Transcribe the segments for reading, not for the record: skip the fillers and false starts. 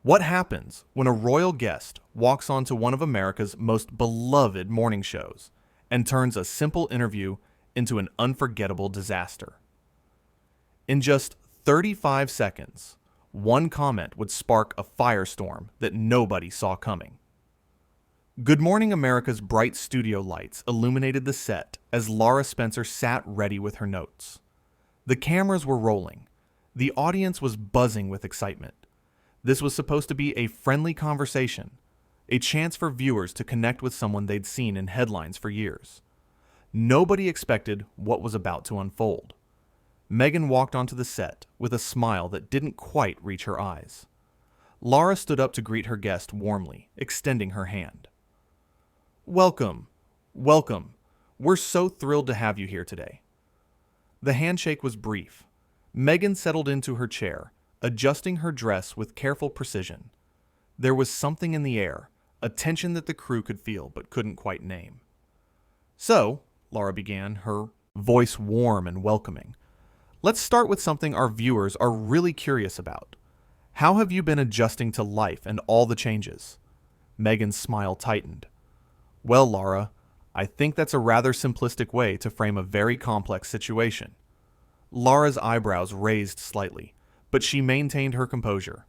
What happens when a royal guest walks onto one of America's most beloved morning shows and turns a simple interview into an unforgettable disaster? In just 35 seconds, one comment would spark a firestorm that nobody saw coming. Good Morning America's bright studio lights illuminated the set as Lara Spencer sat ready with her notes. The cameras were rolling. The audience was buzzing with excitement. This was supposed to be a friendly conversation, a chance for viewers to connect with someone they'd seen in headlines for years. Nobody expected what was about to unfold. Meghan walked onto the set with a smile that didn't quite reach her eyes. Lara stood up to greet her guest warmly, extending her hand. Welcome. Welcome. We're so thrilled to have you here today. The handshake was brief. Meghan settled into her chair, adjusting her dress with careful precision. There was something in the air, a tension that the crew could feel but couldn't quite name. So, Lara began, her voice warm and welcoming. Let's start with something our viewers are really curious about. How have you been adjusting to life and all the changes? Meghan's smile tightened. Well, Lara, I think that's a rather simplistic way to frame a very complex situation. Lara's eyebrows raised slightly, but she maintained her composure.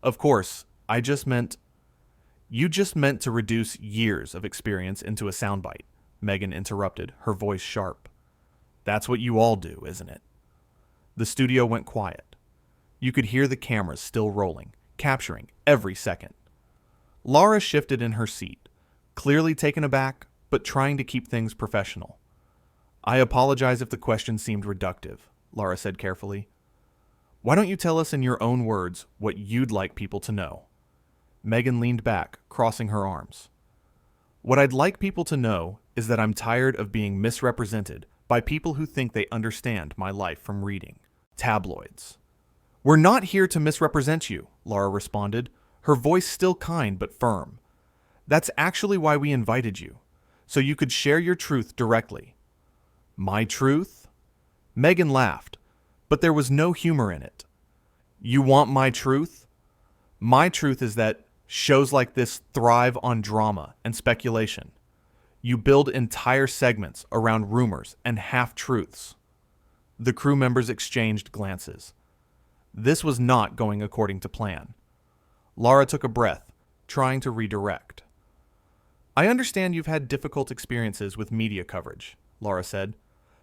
Of course, You just meant to reduce years of experience into a soundbite, Meghan interrupted, her voice sharp. That's what you all do, isn't it? The studio went quiet. You could hear the cameras still rolling, capturing every second. Lara shifted in her seat, clearly taken aback, but trying to keep things professional. I apologize if the question seemed reductive, Lara said carefully. Why don't you tell us in your own words what you'd like people to know? Meghan leaned back, crossing her arms. What I'd like people to know is that I'm tired of being misrepresented by people who think they understand my life from reading tabloids. We're not here to misrepresent you, Lara responded, her voice still kind but firm. That's actually why we invited you, so you could share your truth directly. My truth? Meghan laughed, but there was no humor in it. You want my truth? My truth is that shows like this thrive on drama and speculation. You build entire segments around rumors and half-truths. The crew members exchanged glances. This was not going according to plan. Lara took a breath, trying to redirect. I understand you've had difficult experiences with media coverage, Lara said,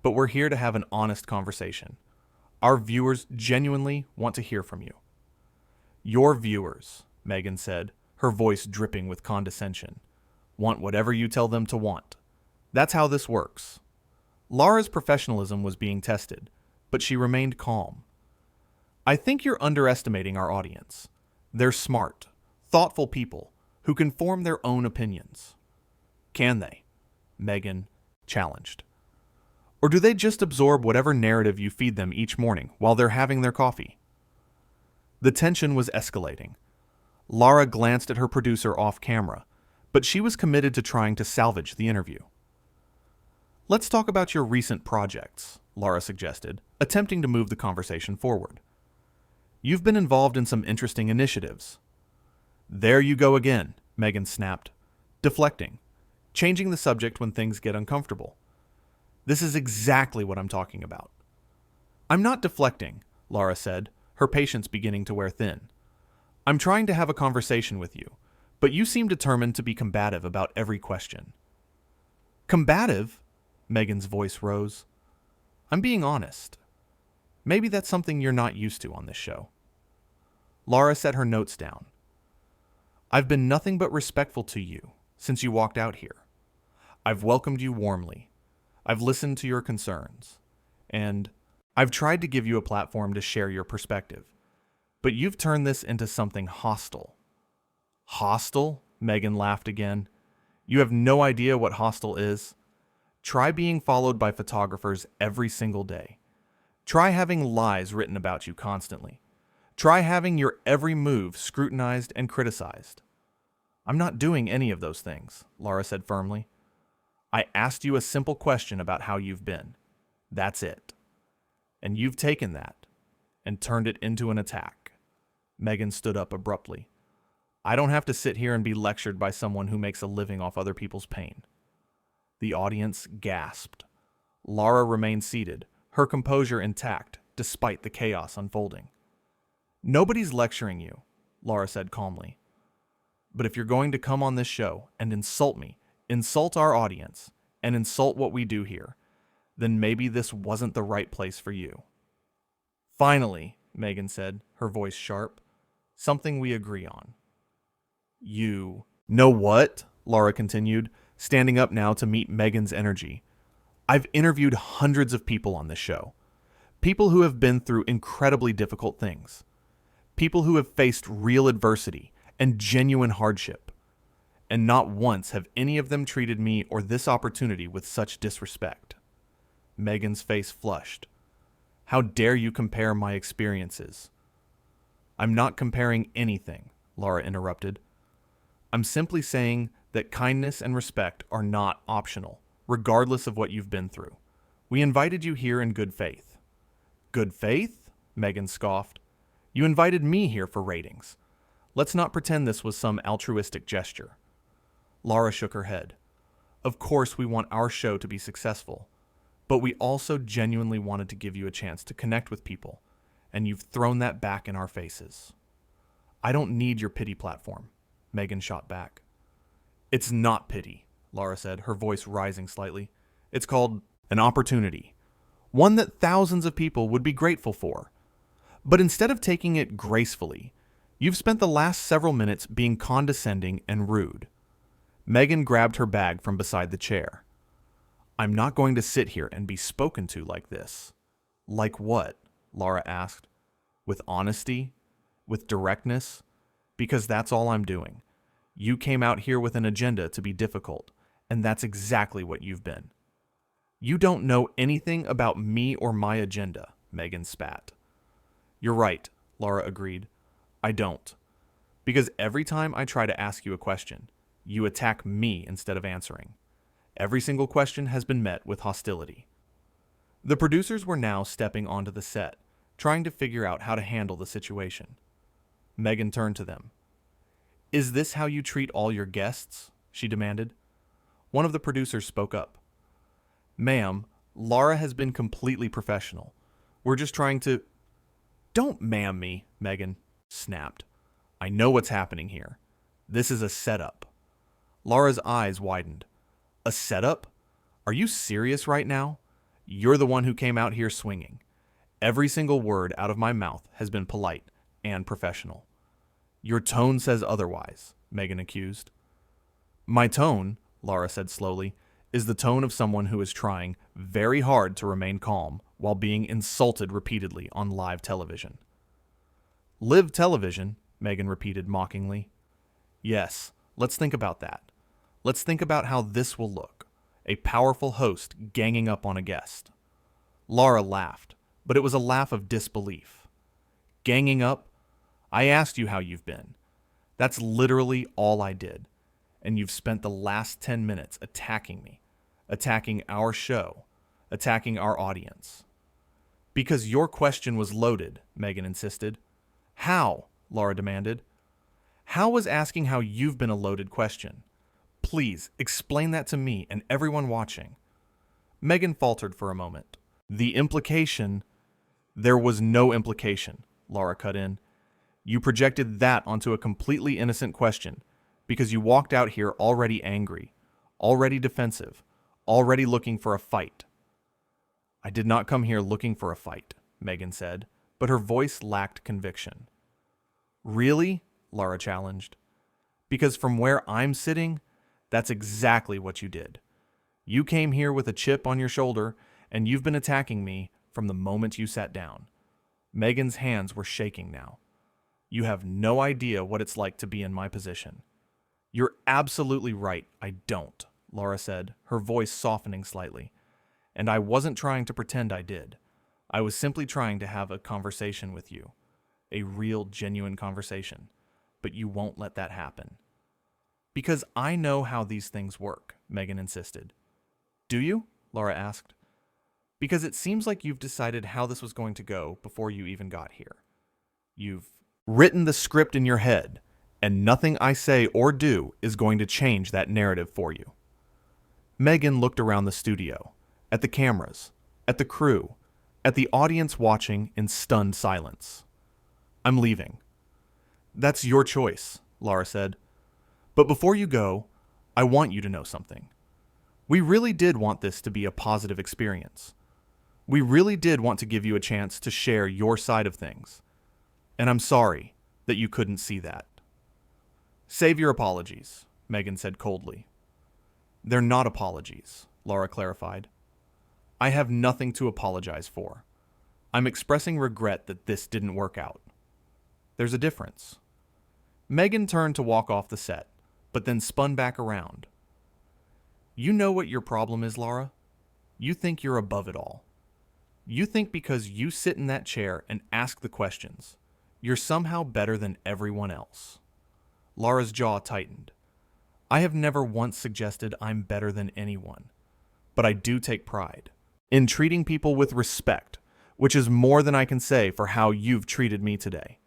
but we're here to have an honest conversation. Our viewers genuinely want to hear from you. Your viewers, Meghan said, her voice dripping with condescension, want whatever you tell them to want. That's how this works. Lara's professionalism was being tested, but she remained calm. I think you're underestimating our audience. They're smart, thoughtful people who can form their own opinions. Can they? Meghan challenged. Or do they just absorb whatever narrative you feed them each morning while they're having their coffee? The tension was escalating. Lara glanced at her producer off camera, but she was committed to trying to salvage the interview. Let's talk about your recent projects, Lara suggested, attempting to move the conversation forward. You've been involved in some interesting initiatives. There you go again, Meghan snapped, deflecting, changing the subject when things get uncomfortable. This is exactly what I'm talking about. I'm not deflecting, Lara said, her patience beginning to wear thin. I'm trying to have a conversation with you, but you seem determined to be combative about every question. Combative? Meghan's voice rose. I'm being honest. Maybe that's something you're not used to on this show. Lara set her notes down. I've been nothing but respectful to you since you walked out here. I've welcomed you warmly. I've listened to your concerns. And I've tried to give you a platform to share your perspective. But you've turned this into something hostile. Hostile? Meghan laughed again. You have no idea what hostile is. Try being followed by photographers every single day. Try having lies written about you constantly. Try having your every move scrutinized and criticized. I'm not doing any of those things, Lara said firmly. I asked you a simple question about how you've been. That's it. And you've taken that and turned it into an attack. Meghan stood up abruptly. I don't have to sit here and be lectured by someone who makes a living off other people's pain. The audience gasped. Lara remained seated, her composure intact, despite the chaos unfolding. Nobody's lecturing you, Lara said calmly. But if you're going to come on this show and insult me, insult our audience, and insult what we do here, then maybe this wasn't the right place for you. Finally, Meghan said, her voice sharp, something we agree on. You know what? Lara continued, standing up now to meet Meghan's energy. I've interviewed hundreds of people on this show. People who have been through incredibly difficult things. People who have faced real adversity and genuine hardship. And not once have any of them treated me or this opportunity with such disrespect. Meghan's face flushed. How dare you compare my experiences? I'm not comparing anything, Lara interrupted. I'm simply saying that kindness and respect are not optional, regardless of what you've been through. We invited you here in good faith. Good faith? Meghan scoffed. You invited me here for ratings. Let's not pretend this was some altruistic gesture. Lara shook her head. Of course we want our show to be successful, but we also genuinely wanted to give you a chance to connect with people, and you've thrown that back in our faces. I don't need your pity platform, Meghan shot back. It's not pity, Lara said, her voice rising slightly. It's called an opportunity, one that thousands of people would be grateful for. But instead of taking it gracefully, you've spent the last several minutes being condescending and rude. Meghan grabbed her bag from beside the chair. I'm not going to sit here and be spoken to like this. Like what? Lara asked. With honesty? With directness? Because that's all I'm doing. You came out here with an agenda to be difficult, and that's exactly what you've been. You don't know anything about me or my agenda, Meghan spat. You're right, Lara agreed. I don't. Because every time I try to ask you a question, you attack me instead of answering. Every single question has been met with hostility. The producers were now stepping onto the set, trying to figure out how to handle the situation. Meghan turned to them. Is this how you treat all your guests? She demanded. One of the producers spoke up. Ma'am, Lara has been completely professional. We're just trying to... Don't ma'am me, Meghan snapped. I know what's happening here. This is a setup. Lara's eyes widened. A setup? Are you serious right now? You're the one who came out here swinging. Every single word out of my mouth has been polite and professional. Your tone says otherwise, Meghan accused. My tone, Lara said slowly, is the tone of someone who is trying very hard to remain calm while being insulted repeatedly on live television. Live television, Meghan repeated mockingly. Yes, let's think about that. Let's think about how this will look. A powerful host ganging up on a guest. Lara laughed, but it was a laugh of disbelief. Ganging up? I asked you how you've been. That's literally all I did. And you've spent the last 10 minutes attacking me, attacking our show, attacking our audience. Because your question was loaded, Meghan insisted. How? Lara demanded. How was asking how you've been a loaded question? Please, explain that to me and everyone watching. Meghan faltered for a moment. The implication... There was no implication, Lara cut in. You projected that onto a completely innocent question because you walked out here already angry, already defensive, already looking for a fight. I did not come here looking for a fight, Meghan said, but her voice lacked conviction. Really? Lara challenged. Because from where I'm sitting, that's exactly what you did. You came here with a chip on your shoulder, and you've been attacking me from the moment you sat down. Meghan's hands were shaking now. You have no idea what it's like to be in my position. You're absolutely right, I don't, Lara said, her voice softening slightly. And I wasn't trying to pretend I did. I was simply trying to have a conversation with you. A real, genuine conversation. But you won't let that happen. Because I know how these things work, Meghan insisted. Do you? Lara asked. Because it seems like you've decided how this was going to go before you even got here. You've written the script in your head, and nothing I say or do is going to change that narrative for you. Meghan looked around the studio, at the cameras, at the crew, at the audience watching in stunned silence. I'm leaving. That's your choice, Lara said. But before you go, I want you to know something. We really did want this to be a positive experience. We really did want to give you a chance to share your side of things. And I'm sorry that you couldn't see that. Save your apologies, Meghan said coldly. They're not apologies, Lara clarified. I have nothing to apologize for. I'm expressing regret that this didn't work out. There's a difference. Meghan turned to walk off the set, but then spun back around. You know what your problem is, Lara? You think you're above it all. You think because you sit in that chair and ask the questions, you're somehow better than everyone else. Lara's jaw tightened. I have never once suggested I'm better than anyone, but I do take pride in treating people with respect, which is more than I can say for how you've treated me today.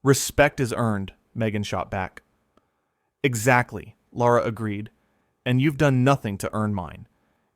Respect is earned, Meghan shot back. Exactly, Lara agreed, and you've done nothing to earn mine.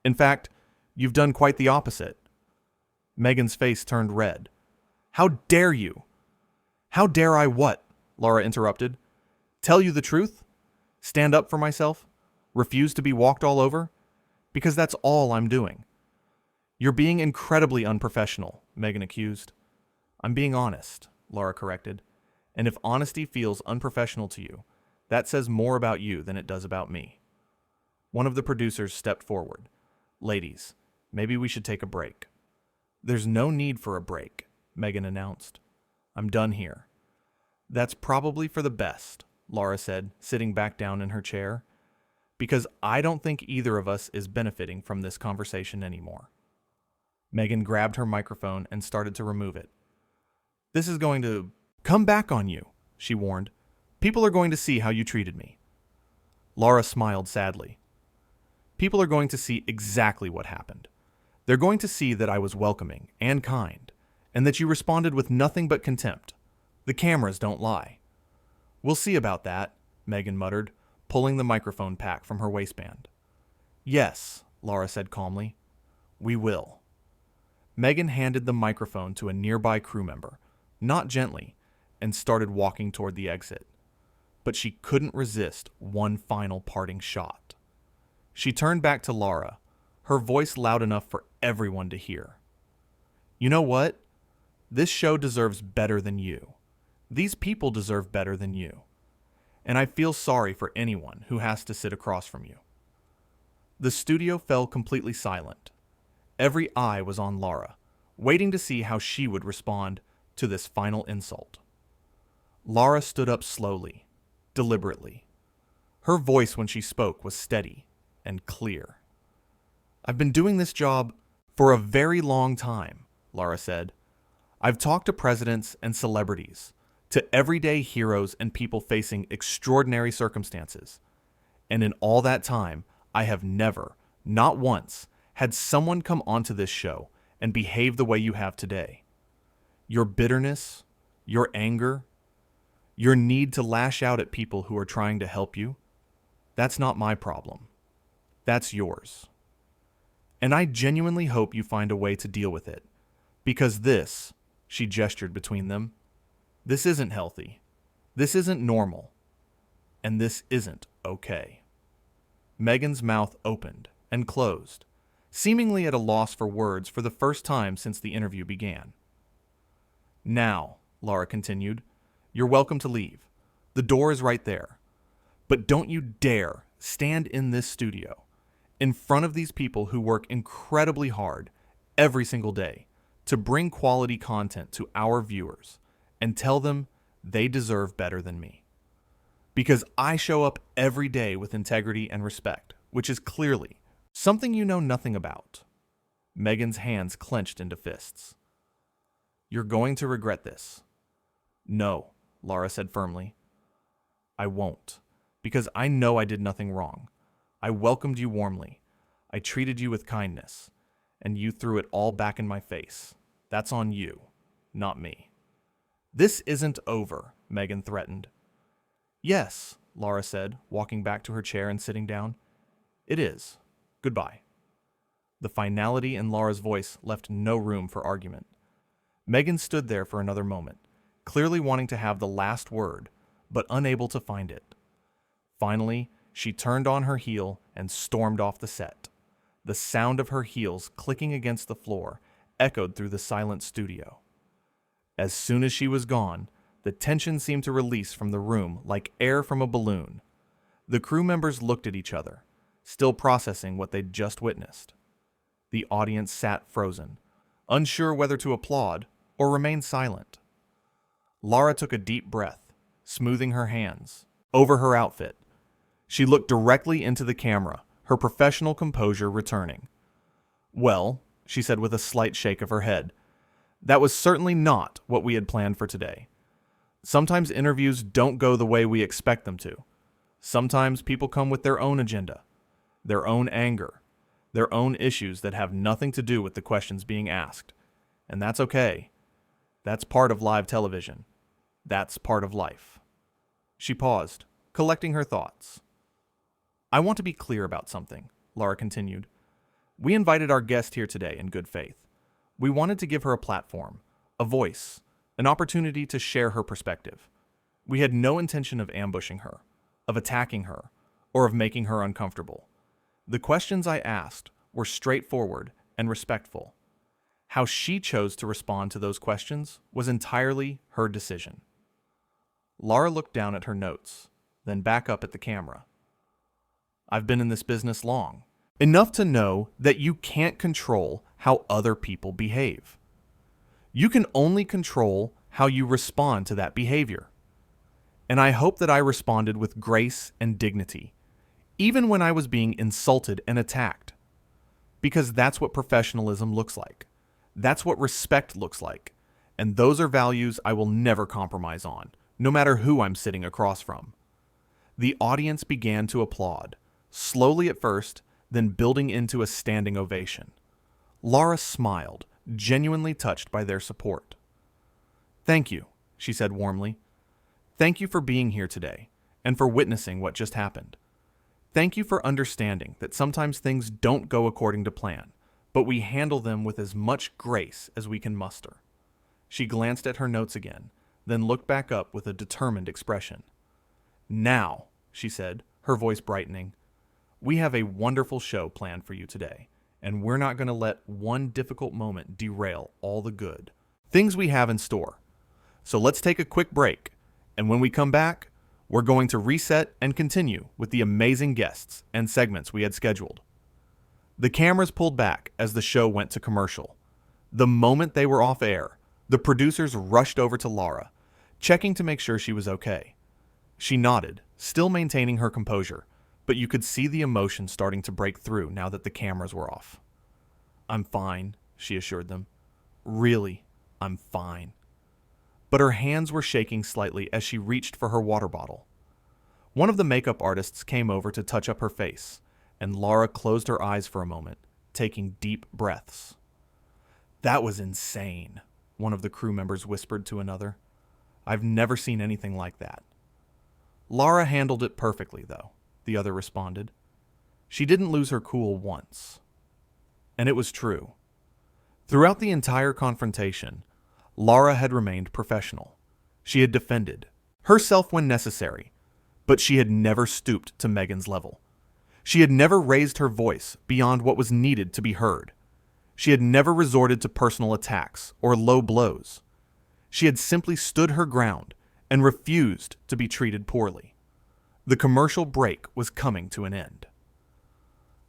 In fact, you've done quite the opposite. Meghan's face turned red. How dare you? How dare I what? Lara interrupted. Tell you the truth? Stand up for myself? Refuse to be walked all over? Because that's all I'm doing. You're being incredibly unprofessional, Meghan accused. I'm being honest, Lara corrected. And if honesty feels unprofessional to you, that says more about you than it does about me. One of the producers stepped forward. Ladies, maybe we should take a break. There's no need for a break, Meghan announced. I'm done here. That's probably for the best, Lara said, sitting back down in her chair, because I don't think either of us is benefiting from this conversation anymore. Meghan grabbed her microphone and started to remove it. This is going to come back on you, she warned. People are going to see how you treated me. Lara smiled sadly. People are going to see exactly what happened. They're going to see that I was welcoming and kind, and that you responded with nothing but contempt. The cameras don't lie. We'll see about that, Meghan muttered, pulling the microphone pack from her waistband. Yes, Lara said calmly. We will. Meghan handed the microphone to a nearby crew member, not gently, and started walking toward the exit. But she couldn't resist one final parting shot. She turned back to Lara, her voice loud enough for everyone to hear. You know what? This show deserves better than you. These people deserve better than you. And I feel sorry for anyone who has to sit across from you. The studio fell completely silent. Every eye was on Lara, waiting to see how she would respond to this final insult. Lara stood up slowly, deliberately. Her voice when she spoke was steady and clear. I've been doing this job for a very long time, Lara said. I've talked to presidents and celebrities, to everyday heroes and people facing extraordinary circumstances. And in all that time, I have never, not once, had someone come onto this show and behave the way you have today. Your bitterness, your anger, your need to lash out at people who are trying to help you, that's not my problem. That's yours. And I genuinely hope you find a way to deal with it. Because this, she gestured between them, this isn't healthy. This isn't normal. And this isn't okay. Meghan's mouth opened and closed, seemingly at a loss for words for the first time since the interview began. Now, Lara continued, you're welcome to leave. The door is right there. But don't you dare stand in this studio, in front of these people who work incredibly hard every single day to bring quality content to our viewers, and tell them they deserve better than me. Because I show up every day with integrity and respect, which is clearly something you know nothing about. Meghan's hands clenched into fists. You're going to regret this. No, Lara said firmly. I won't, because I know I did nothing wrong. I welcomed you warmly. I treated you with kindness, and you threw it all back in my face. That's on you, not me. "This isn't over," Meghan threatened. "Yes," Lara said, walking back to her chair and sitting down. "It is. Goodbye." The finality in Lara's voice left no room for argument. Meghan stood there for another moment, clearly wanting to have the last word, but unable to find it. Finally, she turned on her heel and stormed off the set. The sound of her heels clicking against the floor echoed through the silent studio. As soon as she was gone, the tension seemed to release from the room like air from a balloon. The crew members looked at each other, still processing what they'd just witnessed. The audience sat frozen, unsure whether to applaud or remain silent. Lara took a deep breath, smoothing her hands over her outfit. She looked directly into the camera, her professional composure returning. "Well," she said with a slight shake of her head, "that was certainly not what we had planned for today. Sometimes interviews don't go the way we expect them to. Sometimes people come with their own agenda, their own anger, their own issues that have nothing to do with the questions being asked. And that's okay. That's part of live television. That's part of life." She paused, collecting her thoughts. "I want to be clear about something," Lara continued. "We invited our guest here today in good faith. We wanted to give her a platform, a voice, an opportunity to share her perspective. We had no intention of ambushing her, of attacking her, or of making her uncomfortable. The questions I asked were straightforward and respectful. How she chose to respond to those questions was entirely her decision." Lara looked down at her notes, then back up at the camera. "I've been in this business long, enough to know that you can't control how other people behave. You can only control how you respond to that behavior. And I hope that I responded with grace and dignity, even when I was being insulted and attacked. Because that's what professionalism looks like. That's what respect looks like. And those are values I will never compromise on, no matter who I'm sitting across from." The audience began to applaud, slowly at first, then building into a standing ovation. Lara smiled, genuinely touched by their support. "Thank you," she said warmly. "Thank you for being here today, and for witnessing what just happened. Thank you for understanding that sometimes things don't go according to plan, but we handle them with as much grace as we can muster." She glanced at her notes again, then looked back up with a determined expression. "Now," she said, her voice brightening, "we have a wonderful show planned for you today, and we're not going to let one difficult moment derail all the good things we have in store. So let's take a quick break, and when we come back, we're going to reset and continue with the amazing guests and segments we had scheduled." The cameras pulled back as the show went to commercial. The moment they were off air, the producers rushed over to Lara, checking to make sure she was okay. She nodded, still maintaining her composure, but you could see the emotion starting to break through now that the cameras were off. "I'm fine," she assured them. "Really, I'm fine." But her hands were shaking slightly as she reached for her water bottle. One of the makeup artists came over to touch up her face, and Lara closed her eyes for a moment, taking deep breaths. "That was insane," one of the crew members whispered to another. "I've never seen anything like that." "Lara handled it perfectly, though," the other responded. "She didn't lose her cool once." And it was true. Throughout the entire confrontation, Lara had remained professional. She had defended herself when necessary, but she had never stooped to Meghan's level. She had never raised her voice beyond what was needed to be heard. She had never resorted to personal attacks or low blows. She had simply stood her ground and refused to be treated poorly. The commercial break was coming to an end.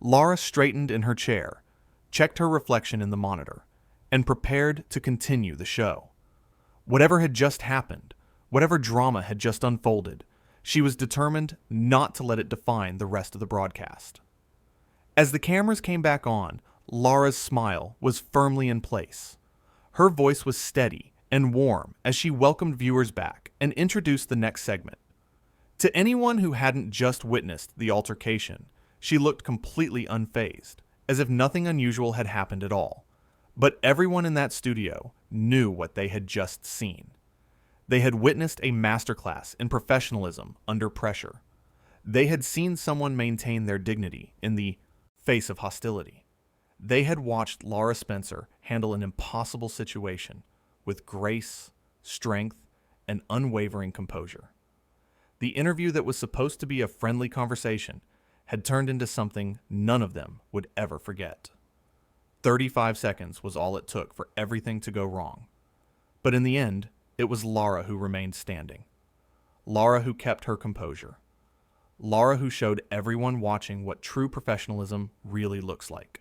Lara straightened in her chair, checked her reflection in the monitor, and prepared to continue the show. Whatever had just happened, whatever drama had just unfolded, she was determined not to let it define the rest of the broadcast. As the cameras came back on, Lara's smile was firmly in place. Her voice was steady and warm as she welcomed viewers back and introduced the next segment. To anyone who hadn't just witnessed the altercation, she looked completely unfazed, as if nothing unusual had happened at all. But everyone in that studio knew what they had just seen. They had witnessed a masterclass in professionalism under pressure. They had seen someone maintain their dignity in the face of hostility. They had watched Lara Spencer handle an impossible situation with grace, strength, and unwavering composure. The interview that was supposed to be a friendly conversation had turned into something none of them would ever forget. 35 seconds was all it took for everything to go wrong. But in the end, it was Lara who remained standing. Lara who kept her composure. Lara who showed everyone watching what true professionalism really looks like.